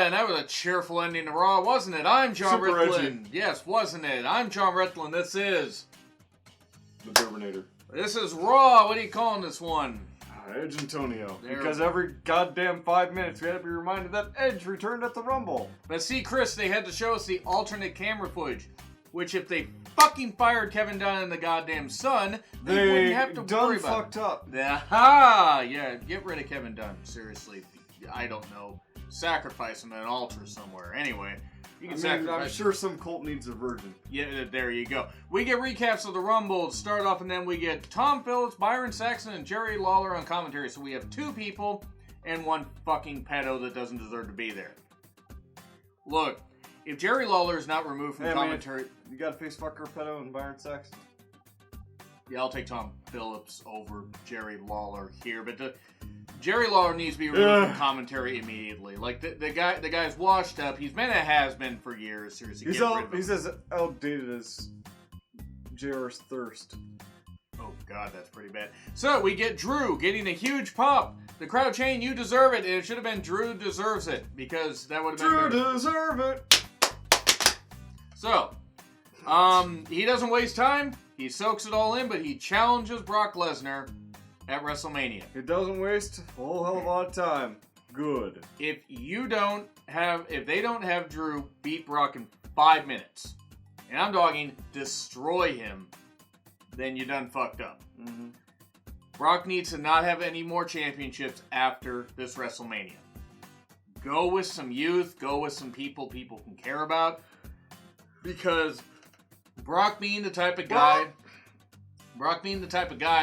and that was a cheerful ending to Raw, wasn't it? I'm John Super Ritlin. edgy. Yes, wasn't it? I'm John Ritlin. This is... The Terminator. This is Raw. What are you calling this one? Edge Antonio. There. Because every goddamn 5 minutes we had to be reminded that Edge returned at the Rumble. But see, Chris, they had to show us the alternate camera footage, which if they fucking fired Kevin Dunn and the goddamn Sun, they wouldn't have to worry about fucked up. Aha! Yeah, get rid of Kevin Dunn. Seriously. I don't know. Sacrifice him at an altar somewhere. Anyway, you can sacrifice. I'm sure some cult needs a virgin. Yeah, there you go. We get recaps of the Rumble to start off, and then we get Tom Phillips, Byron Saxton, and Jerry Lawler on commentary. So we have 2 people and 1 fucking pedo that doesn't deserve to be there. Look, if Jerry Lawler is not removed from commentary... You got face fucker, pedo, and Byron Saxton? Yeah, I'll take Tom Phillips over Jerry Lawler here, but Jerry Lawler needs to be removed from commentary immediately. Like, the guy's washed up. He's been a has-been for years. Seriously, He's as outdated as JR's thirst. Oh, God, that's pretty bad. So, we get Drew getting a huge pop. The crowd chanting, "You deserve it," and it should have been Drew deserves it, because that would have been... Drew deserve it! So, he doesn't waste time. He soaks it all in, but he challenges Brock Lesnar at WrestleMania. It doesn't waste a whole hell of a lot of time. Good. If they don't have Drew beat Brock in 5 minutes, and I'm dogging destroy him, then you done fucked up. Mm-hmm. Brock needs to not have any more championships after this WrestleMania. Go with some youth. Go with some people can care about. Because Brock being the type of guy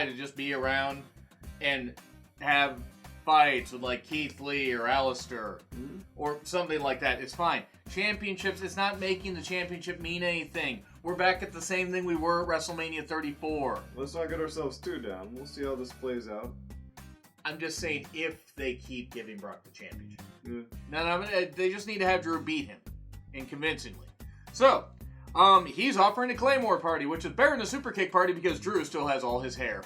to just be around and have fights with like Keith Lee or Alistair or something like that, it's fine. Championships, it's not making the championship mean anything. We're back at the same thing we were at WrestleMania 34. Let's not get ourselves too down. We'll see how this plays out. I'm just saying if they keep giving Brock the championship. Yeah. No, they just need to have Drew beat him. And convincingly. So, he's offering a Claymore party, which is better than a Super Kick party because Drew still has all his hair.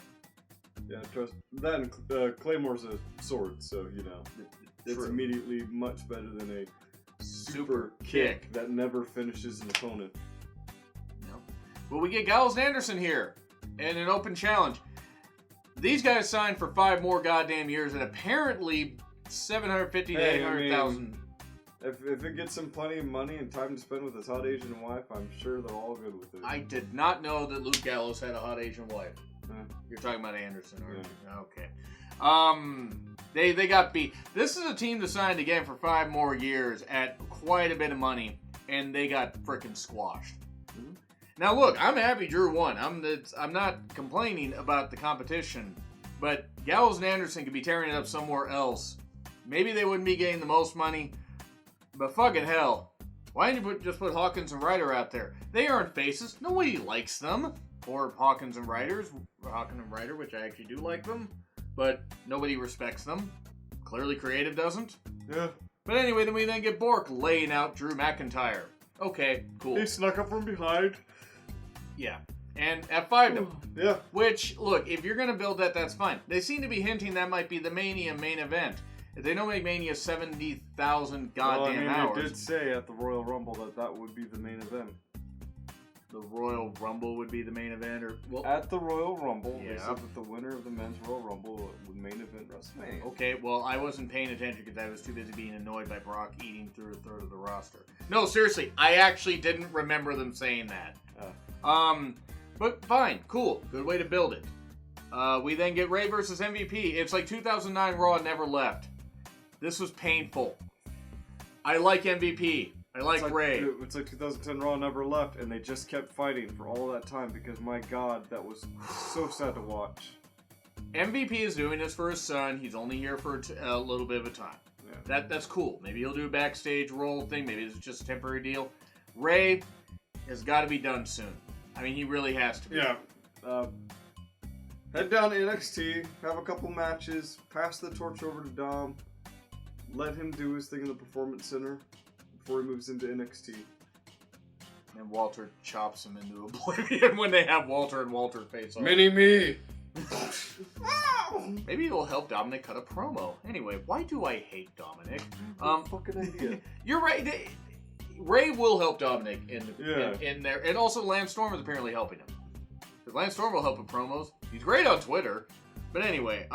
Yeah, trust that. And Claymore's a sword, so you know it's True. immediately much better than a Super kick that never finishes an opponent. No. But we get Gallows and Anderson here in an open challenge. These guys signed for 5 more goddamn years and apparently 750 to 800,000. If it gets him plenty of money and time to spend with his hot Asian wife, I'm sure they're all good with it. I did not know that Luke Gallows had a hot Asian wife. You're talking about Anderson, aren't you? Okay. They got beat. This is a team that signed again for 5 more years at quite a bit of money, and they got frickin' squashed. Mm-hmm. Now look, I'm happy Drew won. I'm not complaining about the competition, but Gallows and Anderson could be tearing it up somewhere else. Maybe they wouldn't be getting the most money, but fucking hell. Why didn't you just put Hawkins and Ryder out there? They aren't faces. Nobody likes them. Or Hawkins and Ryder, which I actually do like them, but nobody respects them. Clearly Creative doesn't. Yeah. But anyway, then we get Bork laying out Drew McIntyre. Okay, cool. He snuck up from behind. Yeah. And F5'd him. Yeah. Which, look, if you're going to build that, that's fine. They seem to be hinting that might be the Mania main event. If they don't make Mania 70,000 goddamn hours. They did say at the Royal Rumble that would be the main event. The Royal Rumble would be the main event, or at the Royal Rumble, yeah. They said that the winner of the men's Royal Rumble would main event WrestleMania. Okay, well, I wasn't paying attention because I was too busy being annoyed by Brock eating through a third of the roster. No, seriously, I actually didn't remember them saying that. But fine, cool, good way to build it. We then get Ray versus MVP. It's like 2009 Raw never left. This was painful. I like MVP. I like Ray. It's like 2010 Raw never left, and they just kept fighting for all that time because, my God, that was so sad to watch. MVP is doing this for his son. He's only here for a little bit of a time. Yeah. That's cool. Maybe he'll do a backstage role thing. Maybe it's just a temporary deal. Ray has got to be done soon. I mean, he really has to be. Yeah. Head down to NXT, have a couple matches, pass the torch over to Dom, let him do his thing in the Performance Center before he moves into NXT. And Walter chops him into oblivion when they have Walter and Walter face off. Mini-me! Maybe it'll help Dominic cut a promo. Anyway, why do I hate Dominic? Fucking idea. You're right. Ray will help Dominic in there, and also Lance Storm is apparently helping him. Because Lance Storm will help with promos. He's great on Twitter. But anyway,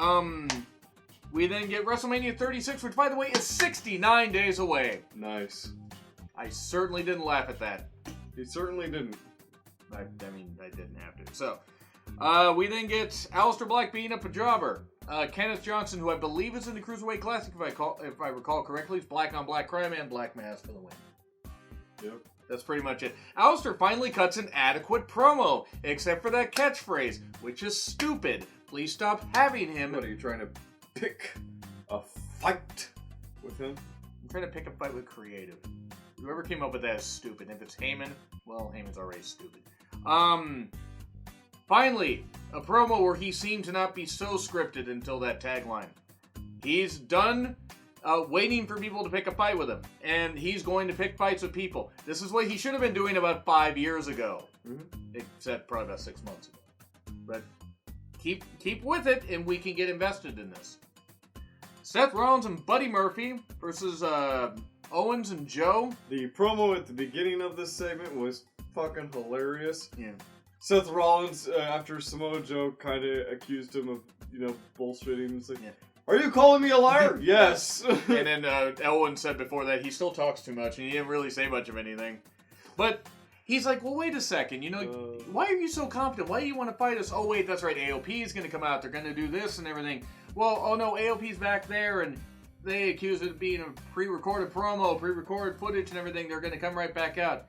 we then get WrestleMania 36, which by the way is 69 days away. Nice. I certainly didn't laugh at that. He certainly didn't. I mean, I didn't have to. So, we then get Aleister Black beating up a jobber. Kenneth Johnson, who I believe is in the Cruiserweight Classic, if I recall correctly, is black on black crime and black mask for the win. Yep. That's pretty much it. Aleister finally cuts an adequate promo, except for that catchphrase, which is stupid. Please stop having him. What, are you trying to pick a fight with him? I'm trying to pick a fight with creative. Whoever came up with that is stupid. If it's Heyman, well, Heyman's already stupid. Finally, a promo where he seemed to not be so scripted until that tagline. He's done waiting for people to pick a fight with him, and he's going to pick fights with people. This is what he should have been doing about 5 years ago, except probably about 6 months ago. But keep with it, and we can get invested in this. Seth Rollins and Buddy Murphy versus Owens and Joe. The promo at the beginning of this segment was fucking hilarious. Yeah. Seth Rollins, after Samoa Joe kind of accused him of, bullshitting. It's like, are you calling me a liar? Yes. And then Owens said before that he still talks too much, and he didn't really say much of anything. But he's like, well, wait a second. Why are you so confident? Why do you want to fight us? Oh, wait, that's right. AOP is going to come out. They're going to do this and everything. Well, oh no, AOP's back there, and they accuse it of being a pre-recorded promo, pre-recorded footage and everything. They're going to come right back out.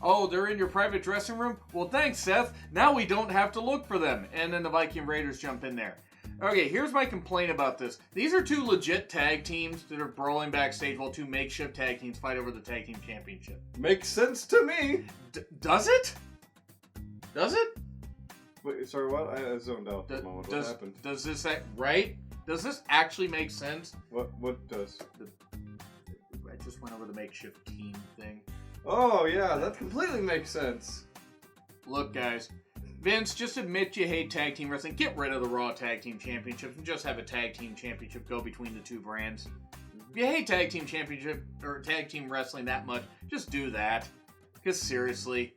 Oh, they're in your private dressing room? Well, thanks, Seth. Now we don't have to look for them. And then the Viking Raiders jump in there. Okay, here's my complaint about this. These are two legit tag teams that are brawling backstage while two makeshift tag teams fight over the tag team championship. Makes sense to me. Does it? Does it? Wait, sorry, what? I zoned out for a moment. What happened? Does this right? Does this actually make sense? What does? I just went over the makeshift team thing. Oh, yeah, that completely makes sense. Look, guys. Vince, just admit you hate tag team wrestling. Get rid of the Raw Tag Team Championships and just have a tag team championship go between the two brands. If you hate tag team championship or tag team wrestling that much, just do that. Because seriously,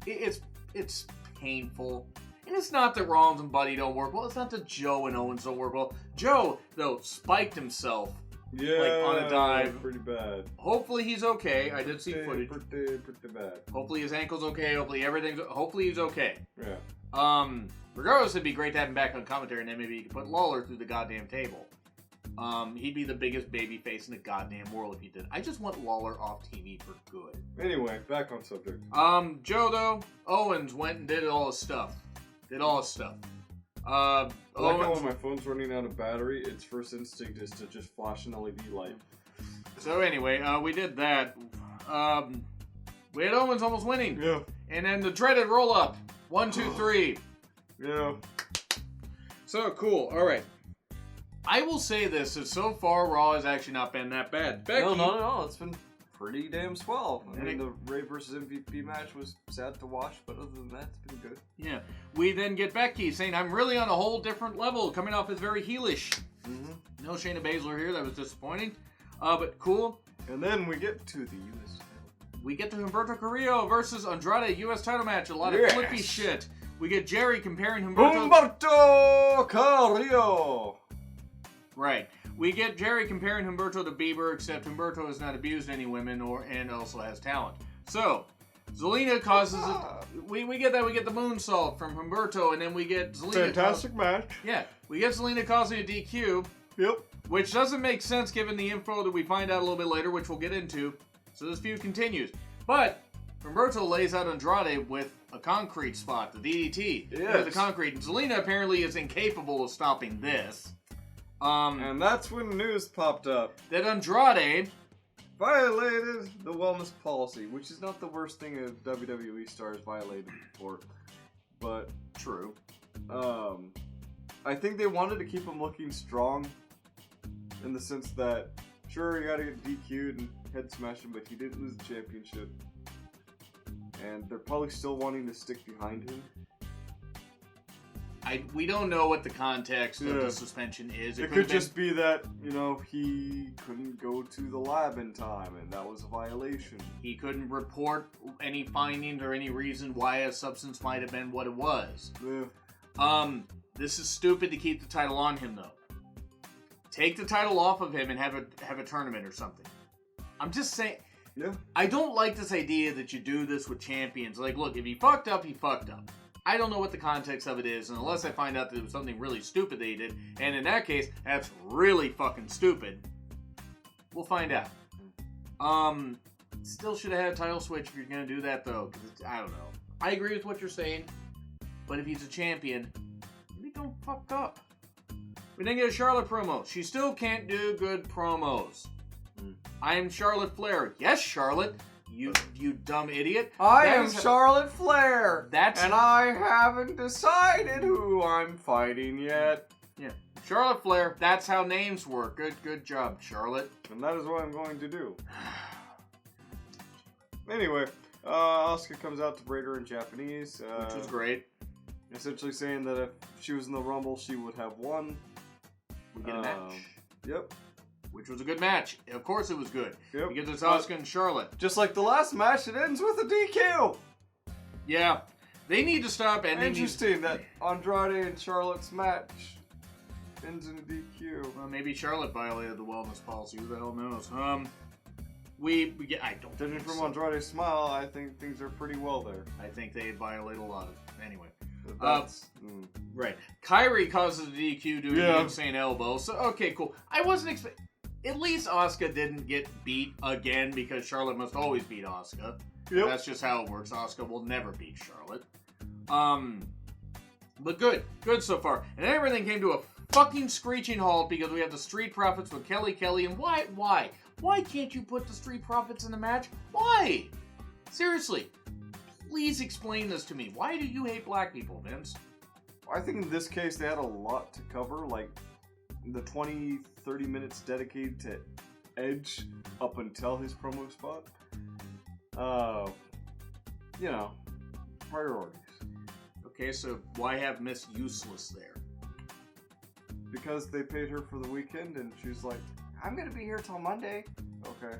it's painful. And it's not that Rollins and Buddy don't work well. It's not that Joe and Owens don't work well. Joe, though, spiked himself. Yeah, on a dive. Pretty bad. Hopefully he's okay. I did see footage. Pretty bad. Hopefully his ankle's okay. Hopefully he's okay. Yeah. Regardless, it'd be great to have him back on commentary, and then maybe you could put Lawler through the goddamn table. He'd be the biggest baby face in the goddamn world if he did. I just want Lawler off TV for good. Anyway, back on subject. Joe, though, Owens went and did all his stuff. I like how when my phone's running out of battery, its first instinct is to just flash an LED light. So anyway, we did that. We had Owens almost winning. Yeah. And then the dreaded roll-up. 1, 2, 3. Yeah. So, cool. All right. I will say this, that so far, Raw has actually not been that bad. Becky, No, not at all. It's been pretty damn swell. I mean, the Ray versus MVP match was sad to watch, but other than that, it's been good. Yeah. We then get Becky saying, I'm really on a whole different level, coming off as very heelish. Mm-hmm. No Shayna Baszler here. That was disappointing. But cool. And then we get to the U.S. We get to Humberto Carrillo versus Andrade U.S. title match. A lot of flippy shit. We get Jerry comparing Humberto Carrillo. Right. We get Jerry comparing Humberto to Bieber, except Humberto has not abused any women and also has talent. So, Zelina causes it. We get that. We get the moonsault from Humberto, and then we get Zelina. Fantastic match. Yeah. We get Zelina causing a DQ. Yep. Which doesn't make sense given the info that we find out a little bit later, which we'll get into. So this feud continues. But Humberto lays out Andrade with a concrete spot, the DDT. Yes. The concrete. And Zelina apparently is incapable of stopping this. And that's when news popped up that Andrade violated the wellness policy, which is not the worst thing a WWE star has violated before. But true. I think they wanted to keep him looking strong in the sense that, sure, he got to get DQ'd and head smashed him, but he didn't lose the championship. And they're probably still wanting to stick behind him. We don't know what the context of the suspension is. It could just be that, he couldn't go to the lab in time, and that was a violation. He couldn't report any findings or any reason why a substance might have been what it was. Yeah. This is stupid to keep the title on him, though. Take the title off of him and have a tournament or something. I'm just saying. Yeah. I don't like this idea that you do this with champions. Like, look, if he fucked up, he fucked up. I don't know what the context of it is, and unless I find out that it was something really stupid that he did, and in that case, that's really fucking stupid, we'll find out. Still should have had a title switch if you're going to do that, though, because I don't know. I agree with what you're saying, but if he's a champion, maybe don't fuck up. We didn't get a Charlotte promo. She still can't do good promos. I am Charlotte Flair. Yes, Charlotte. You dumb idiot. I am Charlotte Flair. And I haven't decided who I'm fighting yet. Yeah. Charlotte Flair. That's how names work. Good job, Charlotte. And that is what I'm going to do. Anyway, Asuka comes out to braid her in Japanese. Which was great. Essentially saying that if she was in the Rumble, she would have won. We get a match. Yep. Which was a good match. Of course it was good. Yep. Because it's Asuka and Charlotte. Just like the last match, it ends with a DQ. Yeah. They need to stop ending. Interesting that Andrade and Charlotte's match ends in a DQ. Well, maybe Charlotte violated the wellness policy. Who the hell knows? I don't. Judging from Andrade's smile, I think things are pretty well there. I think they violate a lot of it. Anyway. Right. Kyrie causes a DQ due to an insane elbow. So, okay, cool. I wasn't expecting... At least Asuka didn't get beat again because Charlotte must always beat Asuka. Yep. That's just how it works. Asuka will never beat Charlotte. But good. Good so far. And then everything came to a fucking screeching halt because we have the Street Profits with Kelly. And why? Why can't you put the Street Profits in the match? Why? Seriously. Please explain this to me. Why do you hate black people, Vince? I think in this case they had a lot to cover, like the 20-30 minutes dedicated to Edge up until his promo spot. Priorities. Okay, so why have Miss Useless there? Because they paid her for the weekend and she's like, I'm gonna be here till Monday. Okay.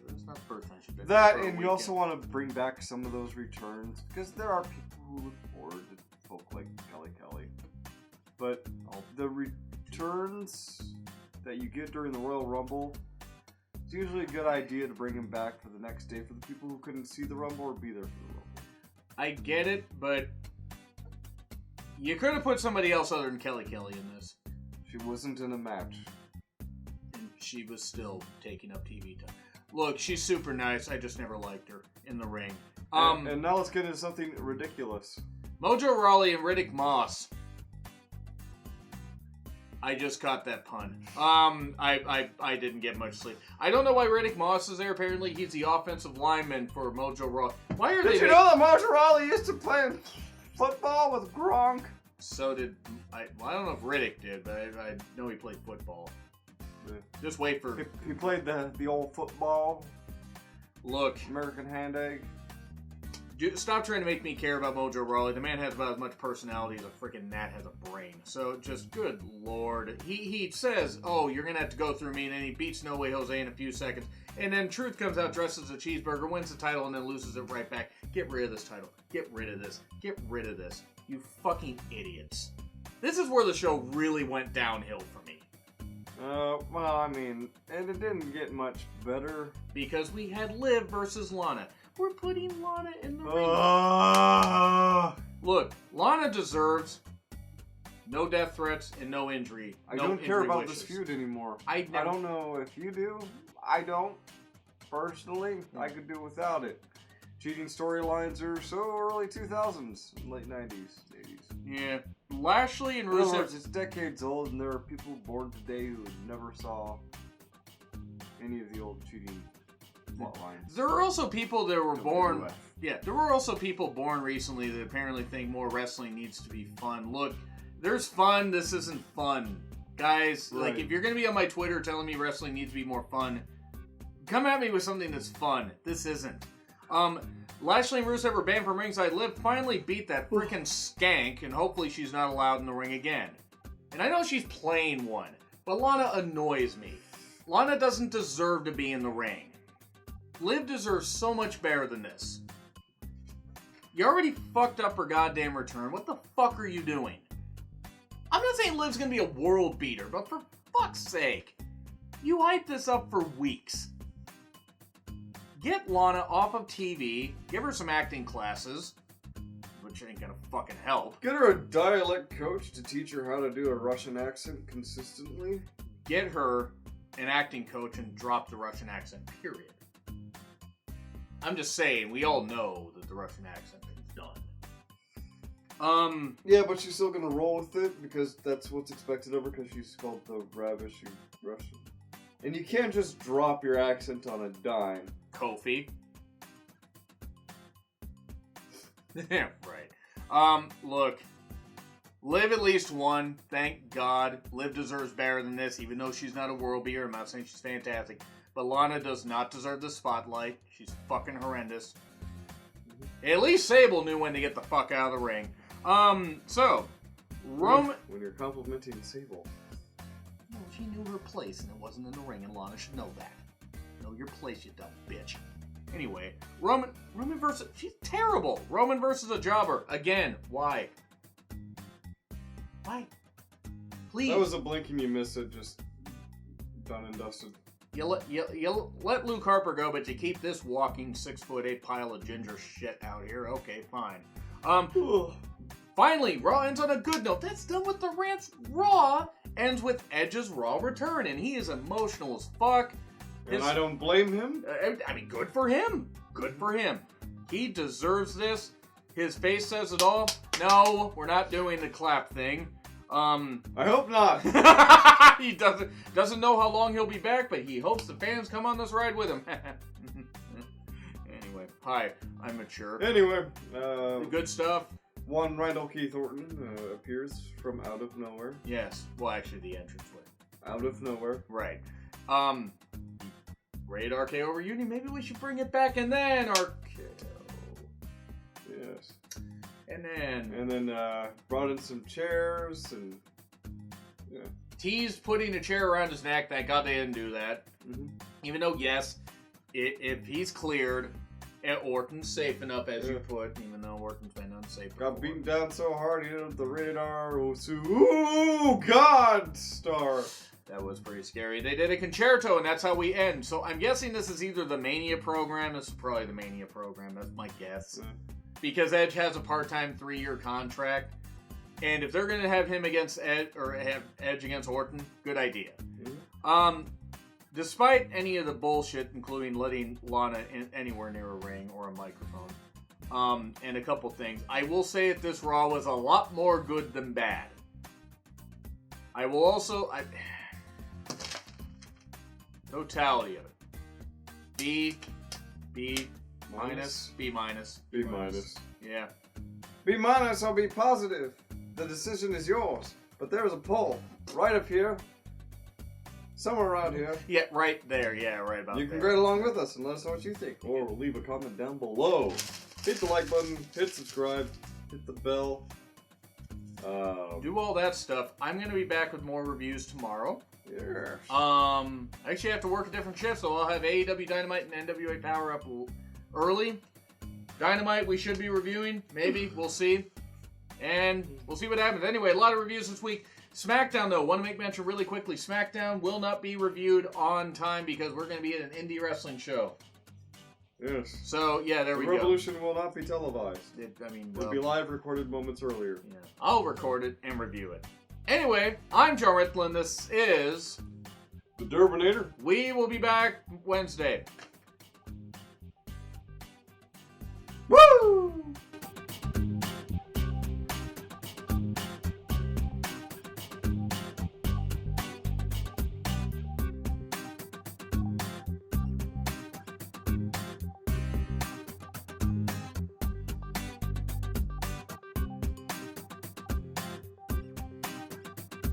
That's not the first time she's been that, and you also want to bring back some of those returns, because there are people who look forward to folk like Kelly. But the returns that you get during the Royal Rumble, it's usually a good idea to bring them back for the next day for the people who couldn't see the Rumble or be there for the Rumble. I get it, but you could have put somebody else other than Kelly in this. She wasn't in a match. And she was still taking up TV time. Look, she's super nice. I just never liked her in the ring. And now let's get into something ridiculous. Mojo Rawley and Riddick Moss. I just caught that pun. I didn't get much sleep. I don't know why Riddick Moss is there. Apparently, he's the offensive lineman for Mojo Rawley. Why are they? Did you know that Mojo Rawley used to play football with Gronk? So did I. Well, I don't know if Riddick did, but I know he played football. Just wait for... He played the old football. Look. American hand egg. Stop trying to make me care about Mojo Rawley. The man has about as much personality as a freaking gnat has a brain. So, just, good lord. He says, oh, you're going to have to go through me, and then he beats No Way Jose in a few seconds. And then Truth comes out dressed as a cheeseburger, wins the title, and then loses it right back. Get rid of this title. Get rid of this. Get rid of this. You fucking idiots. This is where the show really went downhill for me. And it didn't get much better. Because we had Liv versus Lana. We're putting Lana in the ring. Look, Lana deserves no death threats and no injury. I don't care about this feud anymore. I don't know if you do. I don't. Personally, I could do without it. Cheating storylines are so early 2000s, late 90s, 80s. Yeah. Lashley and Rusev... In other words, it's decades old, and there are people born today who never saw any of the old cheating plot lines. There are also people that were born... Yeah, there were also people born recently that apparently think more wrestling needs to be fun. Look, there's fun, this isn't fun. Guys, like, if you're going to be on my Twitter telling me wrestling needs to be more fun, come at me with something that's fun. This isn't. Lashley and Rusev are banned from ringside. Liv finally beat that freaking skank, and hopefully she's not allowed in the ring again. And I know she's playing one, but Lana annoys me. Lana doesn't deserve to be in the ring. Liv deserves so much better than this. You already fucked up her goddamn return. What the fuck are you doing? I'm not saying Liv's gonna be a world beater, but for fuck's sake, you hyped this up for weeks. Get Lana off of TV, give her some acting classes, which ain't gonna fucking help. Get her a dialect coach to teach her how to do a Russian accent consistently. Get her an acting coach and drop the Russian accent, period. I'm just saying, we all know that the Russian accent is done. Yeah, but she's still gonna roll with it because that's what's expected of her because she's called the Ravishy Russian. And you can't just drop your accent on a dime. Kofi. Yeah, right. Look. Liv at least won. Thank God. Liv deserves better than this, even though she's not a world beater. I'm not saying she's fantastic. But Lana does not deserve the spotlight. She's fucking horrendous. At least Sable knew when to get the fuck out of the ring. So, Roman... When you're complimenting Sable. No, she knew her place, and it wasn't in the ring, and Lana should know that. Know your place, you dumb bitch. Anyway, Roman versus... She's terrible. Roman versus a jobber. Again, why? Why? Please. That was a blink and you miss it, just done and dusted. You let Luke Harper go, but you keep this walking 6'8" pile of ginger shit out here. Okay, fine. Finally, Raw ends on a good note. That's done with the rants. Raw ends with Edge's Raw return, and he is emotional as fuck. And I don't blame him. I mean, good for him. Good for him. He deserves this. His face says it all. No, we're not doing the clap thing. I hope not. He doesn't know how long he'll be back, but he hopes the fans come on this ride with him. Anyway, hi, I'm mature. Anyway, good stuff. One Randall Keith Orton appears from out of nowhere. Yes, well, actually, the entranceway. Out of nowhere. Right. Raid RKO reunion. Maybe we should bring it back and then RKO. Yes. And then brought in some chairs and yeah. Teased putting a chair around his neck. Thank God they didn't do that. Mm-hmm. Even though, yes, if he's cleared, Orton's safe enough, as you put, even though Orton's been unsafe before. Got beaten down so hard he hit the radar. Ooh, God star. That was pretty scary. They did a concerto, and that's how we end. So I'm guessing this is either the Mania program. This is probably the Mania program. That's my guess. Yeah. Because Edge has a part-time 3-year contract. And if they're going to have him against Edge, or have Edge against Orton, good idea. Mm-hmm. Despite any of the bullshit, including letting Lana anywhere near a ring or a microphone, and a couple things, I will say that this Raw was a lot more good than bad. I will also... totality of it. B minus. B minus. Yeah. B minus or B positive. The decision is yours. But there's a poll right up here. Somewhere around here. Yeah, right there. Yeah, right about there. You can grade along with us and let us know what you think. Or leave a comment down below. Hit the like button. Hit subscribe. Hit the bell. Do all that stuff. I'm going to be back with more reviews tomorrow. Yes. I actually have to work a different shift, so I'll have AEW Dynamite and NWA Power up early. Dynamite we should be reviewing. Maybe. We'll see. And we'll see what happens. Anyway, a lot of reviews this week. SmackDown, though, want to make mention really quickly. SmackDown will not be reviewed on time because we're going to be at an indie wrestling show. Yes. So, yeah, there we go. Revolution will not be televised. It'll be live recorded moments earlier. Yeah. I'll record it and review it. Anyway, I'm John Ritlin. This is... The Durbinator. We will be back Wednesday. Woo!